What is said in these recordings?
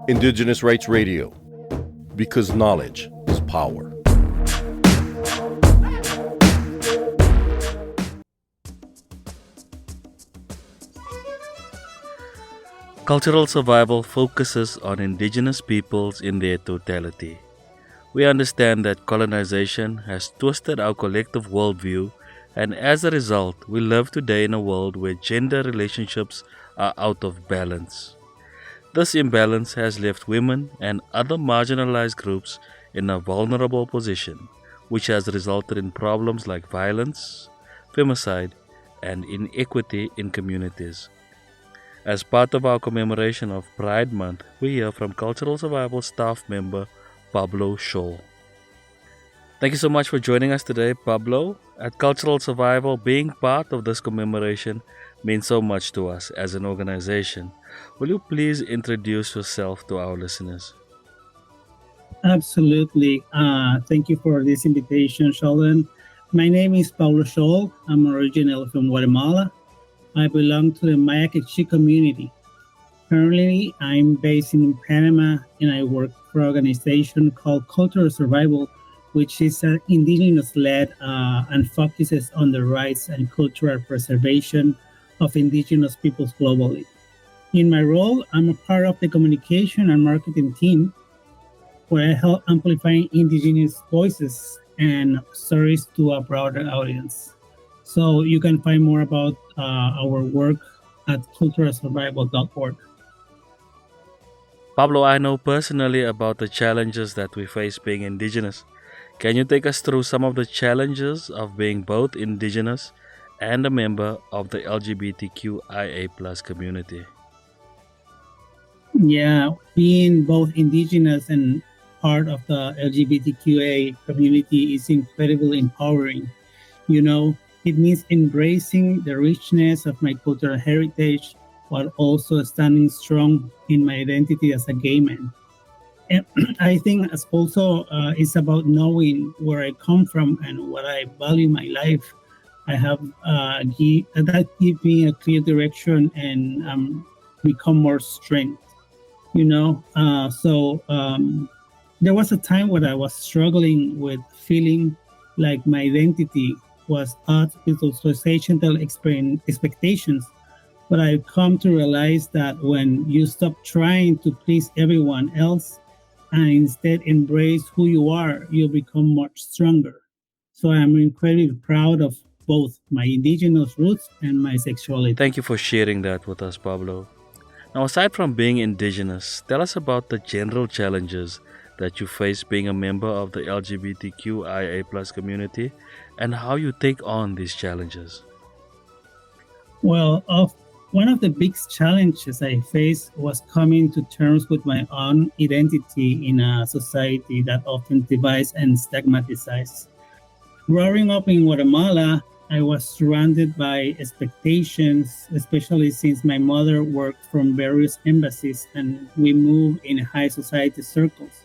Indigenous Rights Radio, because knowledge is power. Cultural survival focuses on indigenous peoples in their totality. We understand that colonization has twisted our collective worldview, and as a result, we live today in a world where gender relationships are out of balance. This imbalance has left women and other marginalized groups in a vulnerable position, which has resulted in problems like violence, femicide, and inequity in communities. As part of our commemoration of Pride Month, we hear from Cultural Survival staff member Pablo Xol. Thank you so much for joining us today, Pablo. At Cultural Survival, being part of this commemoration means so much to us as an organization. Will you please introduce yourself to our listeners? Absolutely. Thank you for this invitation, Shaldon. My name is Pablo Xol. I'm originally from Guatemala. I belong to the Maya Q'eqchiʼ community. Currently, I'm based in Panama and I work for an organization called Cultural Survival, which is indigenous-led and focuses on the rights and cultural preservation of indigenous peoples globally. In my role, I'm a part of the communication and marketing team where I help amplifying indigenous voices and stories to a broader audience. So you can find more about our work at culturalsurvival.org. Pablo, I know personally about the challenges that we face being indigenous. Can you take us through some of the challenges of being both indigenous and a member of the LGBTQIA+ community? Yeah, being both indigenous and part of the LGBTQA community is incredibly empowering. You know, it means embracing the richness of my cultural heritage while also standing strong in my identity as a gay man. And I think it's about knowing where I come from and what I value in my life. I have that give me a clear direction and become more strength. You know, there was a time when I was struggling with feeling like my identity was at with societal expectations. But I've come to realize that when you stop trying to please everyone else and instead embrace who you are, you'll become much stronger. So I'm incredibly proud of both my indigenous roots and my sexuality. Thank you for sharing that with us, Pablo. Now, aside from being indigenous, tell us about the general challenges that you face being a member of the LGBTQIA+ community and how you take on these challenges. Well, one of the biggest challenges I faced was coming to terms with my own identity in a society that often divides and stigmatizes. Growing up in Guatemala, I was surrounded by expectations, especially since my mother worked from various embassies and we moved in high society circles.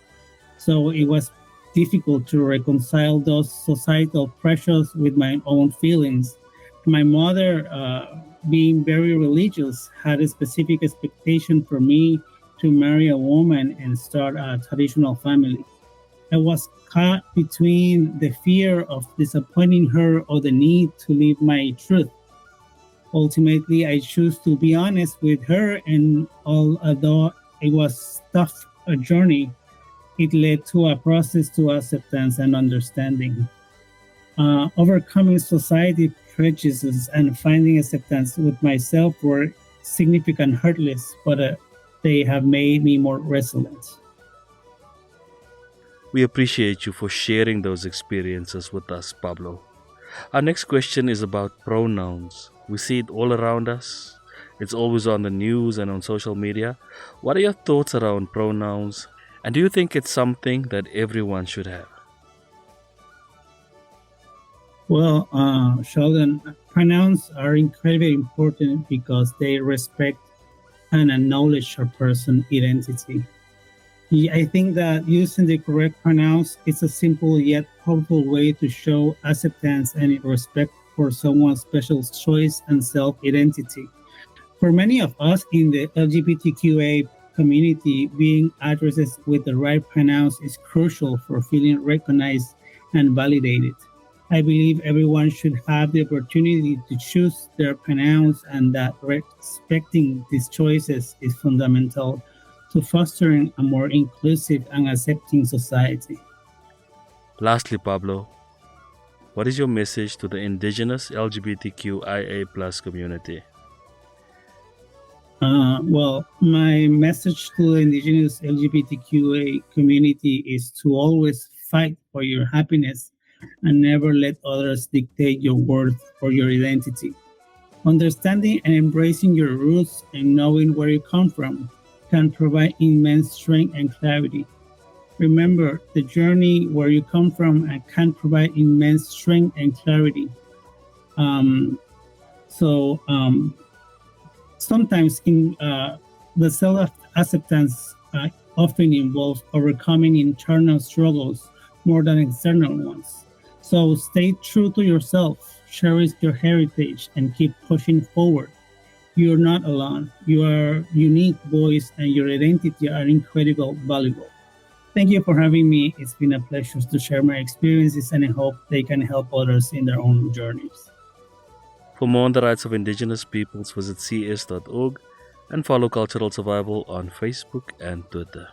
So it was difficult to reconcile those societal pressures with my own feelings. My mother, being very religious, had a specific expectation for me to marry a woman and start a traditional family. I was caught between the fear of disappointing her or the need to live my truth. Ultimately, I chose to be honest with her, and although it was tough a journey, it led to a process to acceptance and understanding. Overcoming society prejudices and finding acceptance with myself were significant hurdles, but they have made me more resilient. We appreciate you for sharing those experiences with us, Pablo. Our next question is about pronouns. We see it all around us. It's always on the news and on social media. What are your thoughts around pronouns? And do you think it's something that everyone should have? Well, Sheldon, pronouns are incredibly important because they respect and acknowledge a person's identity. I think that using the correct pronouns is a simple yet powerful way to show acceptance and respect for someone's special choice and self-identity. For many of us in the LGBTQA community, being addressed with the right pronouns is crucial for feeling recognized and validated. I believe everyone should have the opportunity to choose their pronouns, and that respecting these choices is fundamental to fostering a more inclusive and accepting society. Lastly, Pablo, what is your message to the indigenous LGBTQIA plus community? Well, my message to the indigenous LGBTQA community is to always fight for your happiness and never let others dictate your worth or your identity. Understanding and embracing your roots and knowing where you come from can provide immense strength and clarity. Remember, the journey where you come from can provide immense strength and clarity. So sometimes in the self-acceptance often involves overcoming internal struggles more than external ones. So stay true to yourself, cherish your heritage, and keep pushing forward. You're not alone. Your unique voice and your identity are incredibly valuable. Thank you for having me. It's been a pleasure to share my experiences, and I hope they can help others in their own journeys. For more on the rights of indigenous peoples, visit cs.org and follow Cultural Survival on Facebook and Twitter.